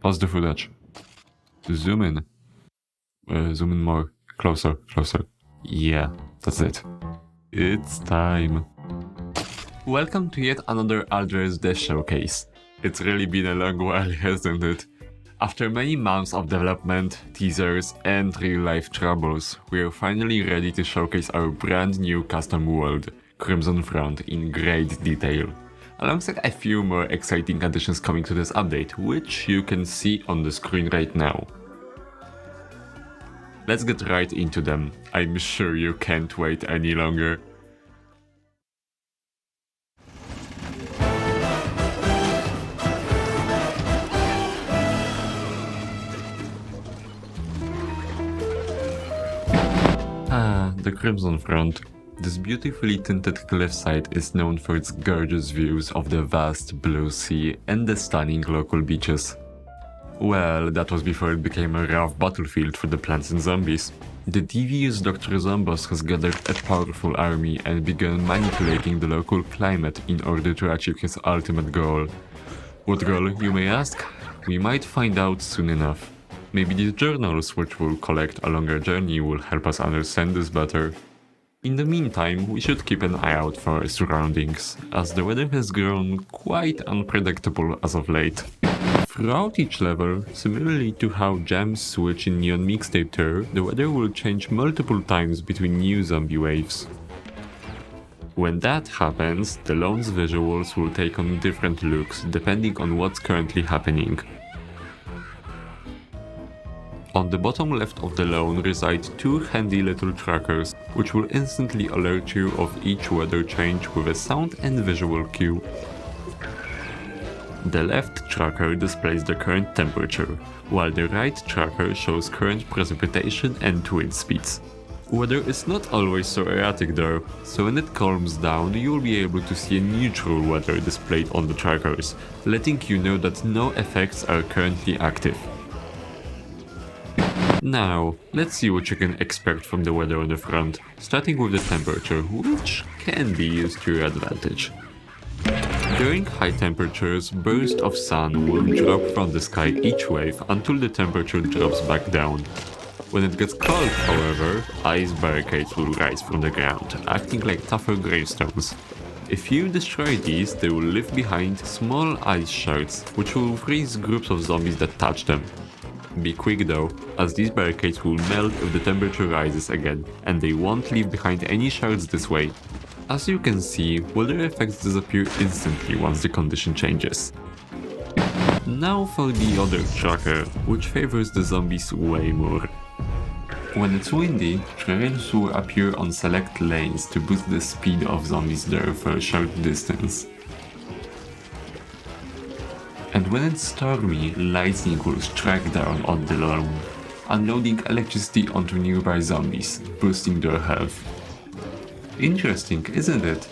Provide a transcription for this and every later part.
Pause the footage. Zoom in. Zoom in more. Closer, closer. Yeah, that's it. It's time. Welcome to yet another AltverZ showcase. It's really been a long while, hasn't it? After many months of development, teasers, and real-life troubles, we are finally ready to showcase our brand new custom world, Crimson Front, in great detail. Alongside a few more exciting additions coming to this update, which you can see on the screen right now. Let's get right into them. I'm sure you can't wait any longer. The Crimson Front. This beautifully tinted cliffside is known for its gorgeous views of the vast blue sea and the stunning local beaches. Well, that was before it became a rough battlefield for the plants and zombies. The devious Dr. Zombos has gathered a powerful army and begun manipulating the local climate in order to achieve his ultimate goal. What goal, you may ask? We might find out soon enough. Maybe these journals which we'll collect along our journey will help us understand this better. In the meantime, we should keep an eye out for our surroundings, as the weather has grown quite unpredictable as of late. Throughout each level, similarly to how gems switch in Neon Mixtape Tour, the weather will change multiple times between new zombie waves. When that happens, the lawn's visuals will take on different looks depending on what's currently happening. On the bottom left of the lawn reside two handy little trackers, which will instantly alert you of each weather change with a sound and visual cue. The left tracker displays the current temperature, while the right tracker shows current precipitation and wind speeds. Weather is not always so erratic though, so when it calms down you will be able to see a neutral weather displayed on the trackers, letting you know that no effects are currently active. Now, let's see what you can expect from the weather on the front, starting with the temperature, which can be used to your advantage. During high temperatures, bursts of sun will drop from the sky each wave until the temperature drops back down. When it gets cold, however, ice barricades will rise from the ground, acting like tougher gravestones. If you destroy these, they will leave behind small ice shards, which will freeze groups of zombies that touch them. Be quick though, as these barricades will melt if the temperature rises again, and they won't leave behind any shards this way. As you can see, weather effects disappear instantly once the condition changes. Now for the other tracker, which favors the zombies way more. When it's windy, trains will appear on select lanes to boost the speed of zombies there for a short distance. And when it's stormy, lightning will strike down on the lawn, unloading electricity onto nearby zombies, boosting their health. Interesting, isn't it?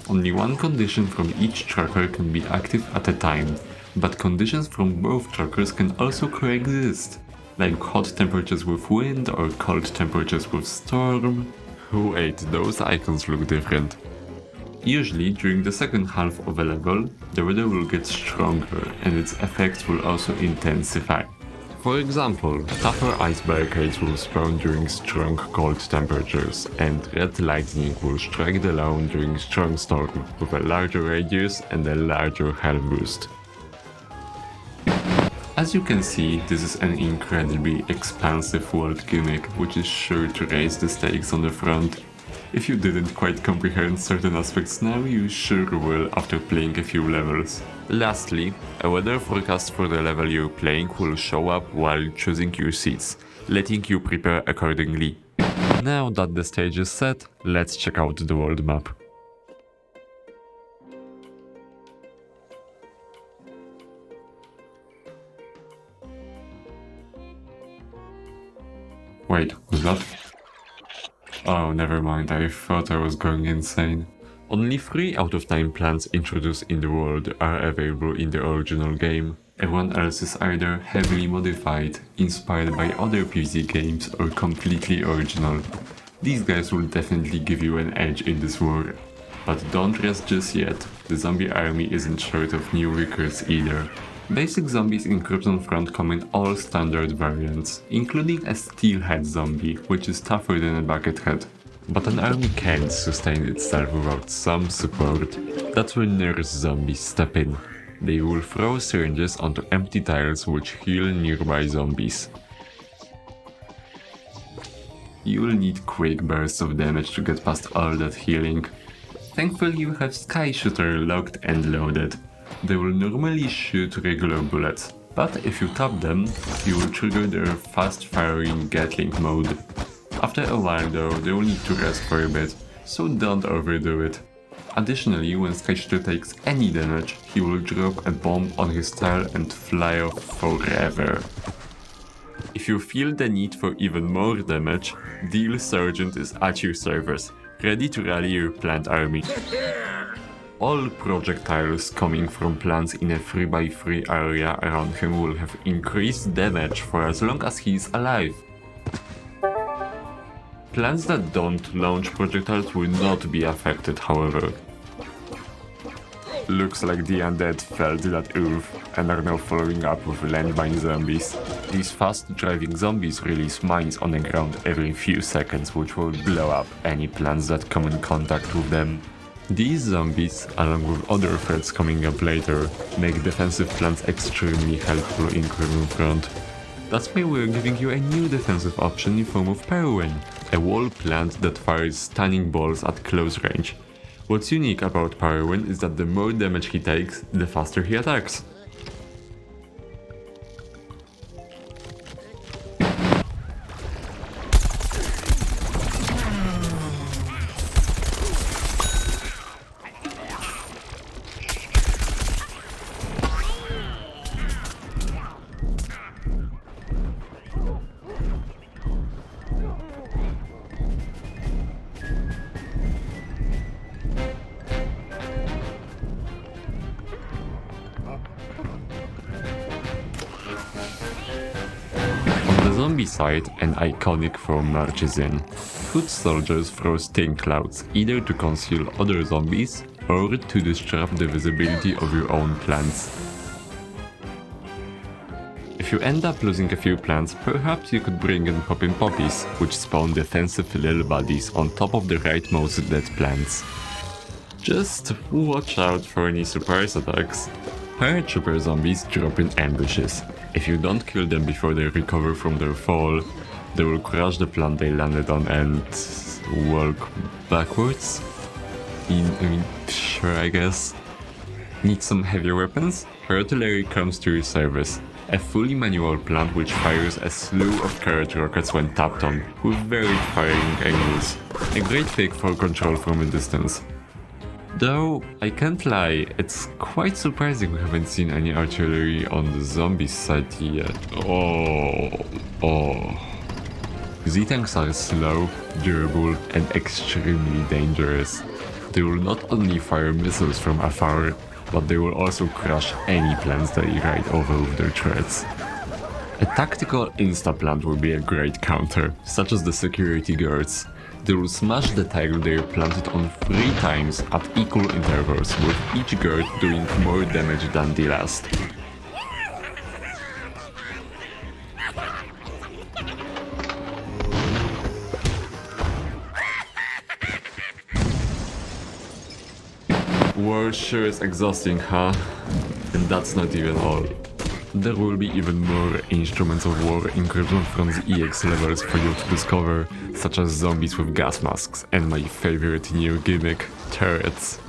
Only one condition from each tracker can be active at a time, but conditions from both trackers can also coexist, like hot temperatures with wind or cold temperatures with storm. Wait, those icons look different. Usually, during the second half of a level, the weather will get stronger and its effects will also intensify. For example, tougher ice barricades will spawn during strong cold temperatures, and red lightning will strike the lawn during strong storm, with a larger radius and a larger health boost. As you can see, this is an incredibly expansive world gimmick, which is sure to raise the stakes on the front. If you didn't quite comprehend certain aspects now, you sure will after playing a few levels. Lastly, a weather forecast for the level you're playing will show up while choosing your seats, letting you prepare accordingly. Now that the stage is set, let's check out the world map. Wait, was that? Oh, never mind, I thought I was going insane. Only 3 out of 9 plants introduced in the world are available in the original game. Everyone else is either heavily modified, inspired by other PvZ games, or completely original. These guys will definitely give you an edge in this war. But don't rest just yet, the zombie army isn't short of new recruits either. Basic zombies in Crimson Front come in all standard variants, including a steelhead zombie, which is tougher than a buckethead. But an army can't sustain itself without some support. That's when nurse zombies step in. They will throw syringes onto empty tiles which heal nearby zombies. You'll need quick bursts of damage to get past all that healing. Thankfully you have Sky Shooter locked and loaded. They will normally shoot regular bullets, but if you tap them, you will trigger their fast-firing Gatling mode. After a while though, they will need to rest for a bit, so don't overdo it. Additionally, when Sky Shooter takes any damage, he will drop a bomb on his tile and fly off forever. If you feel the need for even more damage, Deal Sergeant is at your service, ready to rally your plant army. All projectiles coming from plants in a 3x3 area around him will have increased damage for as long as he is alive. Plants that don't launch projectiles will not be affected, however. Looks like the undead felt that oof and are now following up with landmine zombies. These fast-driving zombies release mines on the ground every few seconds, which will blow up any plants that come in contact with them. These zombies, along with other threats coming up later, make defensive plants extremely helpful in Crimson Front. That's why we're giving you a new defensive option in form of Perwin, a wall plant that fires stunning balls at close range. What's unique about Perwin is that the more damage he takes, the faster he attacks. Zombie side, an iconic throw marches in. Foot soldiers throw sting clouds, either to conceal other zombies or to disrupt the visibility of your own plants. If you end up losing a few plants, perhaps you could bring in Poppin' Poppies, which spawn defensive little bodies on top of the rightmost dead plants. Just watch out for any surprise attacks. Paratrooper zombies drop in ambushes. If you don't kill them before they recover from their fall, they will crush the plant they landed on and walk backwards? Sure, I guess. Need some heavier weapons? Artillery comes to your service. A fully manual plant which fires a slew of carrot rockets when tapped on, with varied firing angles. A great pick for control from a distance. Though, I can't lie, it's quite surprising we haven't seen any artillery on the zombie side yet. Z-tanks are slow, durable, and extremely dangerous. They will not only fire missiles from afar, but they will also crush any plants that you ride over with their treads. A tactical insta-plant will be a great counter, such as the security guards. They will smash the tile they are planted on 3 times at equal intervals, with each guard doing more damage than the last. War sure is exhausting, huh? And that's not even all. There will be even more instruments of war in Crimson Front's EX levels for you to discover, such as zombies with gas masks and my favorite new gimmick, turrets.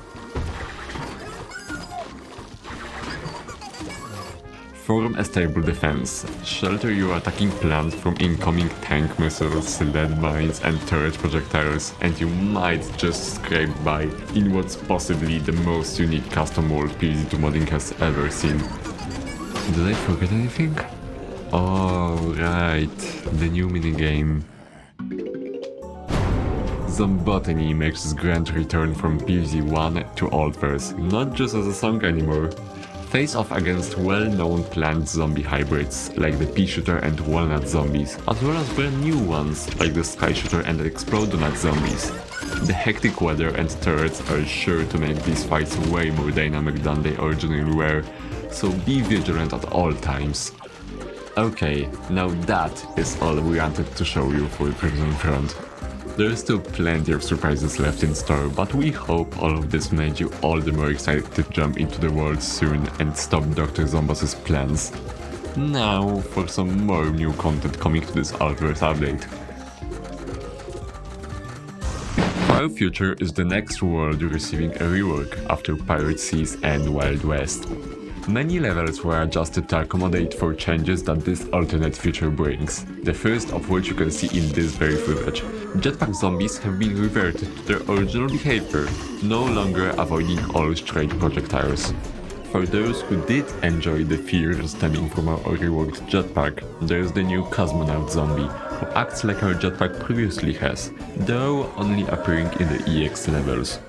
Form a stable defense. Shelter your attacking plant from incoming tank missiles, lead mines and turret projectiles, and you might just scrape by in what's possibly the most unique custom world PvZ2 modding has ever seen. Did I forget anything? Oh, right, the new minigame. Zombotany makes its grand return from PvZ1 to AltverZ, not just as a song anymore. Face off against well-known plant zombie hybrids, like the pea shooter and walnut zombies, as well as brand new ones, like the sky shooter and explodonut zombies. The hectic weather and turrets are sure to make these fights way more dynamic than they originally were, so be vigilant at all times. Okay, now that is all we wanted to show you for Crimson Front. There is still plenty of surprises left in store, but we hope all of this made you all the more excited to jump into the world soon and stop Dr. Zombas' plans. Now for some more new content coming to this AltverZ update. Far Future is the next world receiving a rework after Pirate Seas and Wild West. Many levels were adjusted to accommodate for changes that this alternate future brings, the first of which you can see in this very footage. Jetpack zombies have been reverted to their original behavior, no longer avoiding all straight projectiles. For those who did enjoy the fear stemming from our reworked jetpack, there's the new Cosmonaut zombie, who acts like our jetpack previously has, though only appearing in the EX levels.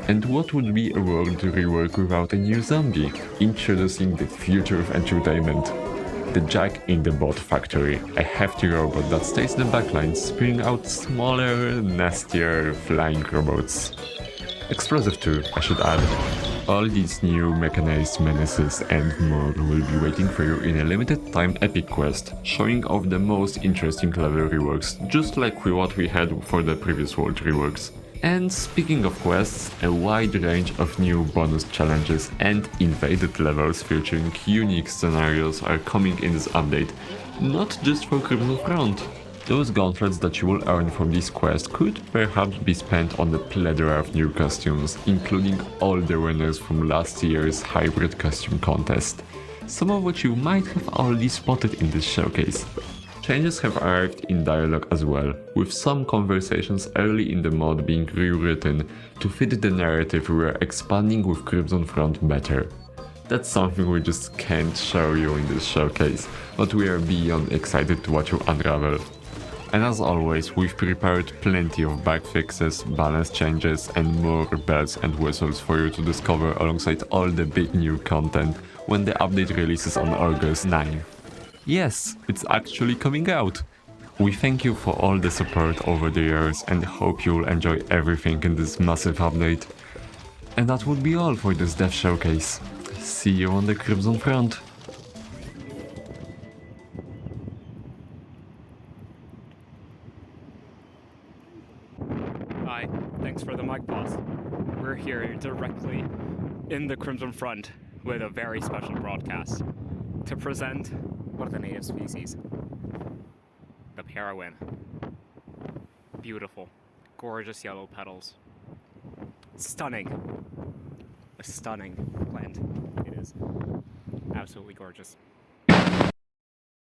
And what would be a world rework without a new zombie? Introducing the future of entertainment. The Jack in the Bot Factory, a hefty robot that stays in the backline, spewing out smaller, nastier flying robots. Explosive too, I should add. All these new mechanized menaces and more will be waiting for you in a limited time epic quest, showing off the most interesting level reworks, just like what we had for the previous world reworks. And speaking of quests, a wide range of new bonus challenges and invaded levels featuring unique scenarios are coming in this update, not just for Crimson Front. Those gauntlets that you will earn from this quest could perhaps be spent on the plethora of new costumes, including all the winners from last year's hybrid costume contest, some of which you might have already spotted in this showcase. Changes have arrived in dialogue as well, with some conversations early in the mod being rewritten to fit the narrative we are expanding with Crimson Front better. That's something we just can't show you in this showcase, but we are beyond excited to watch you unravel. And as always, we've prepared plenty of bug fixes, balance changes and more bells and whistles for you to discover alongside all the big new content when the update releases on August 9th. Yes, it's actually coming out! We thank you for all the support over the years and hope you'll enjoy everything in this massive update. And that would be all for this dev showcase. See you on the Crimson Front! Hi, thanks for the mic pause. We're here directly in the Crimson Front with a very special broadcast to present one of the native species, the heroine. Beautiful, gorgeous yellow petals. Stunning. A stunning plant. It is absolutely gorgeous.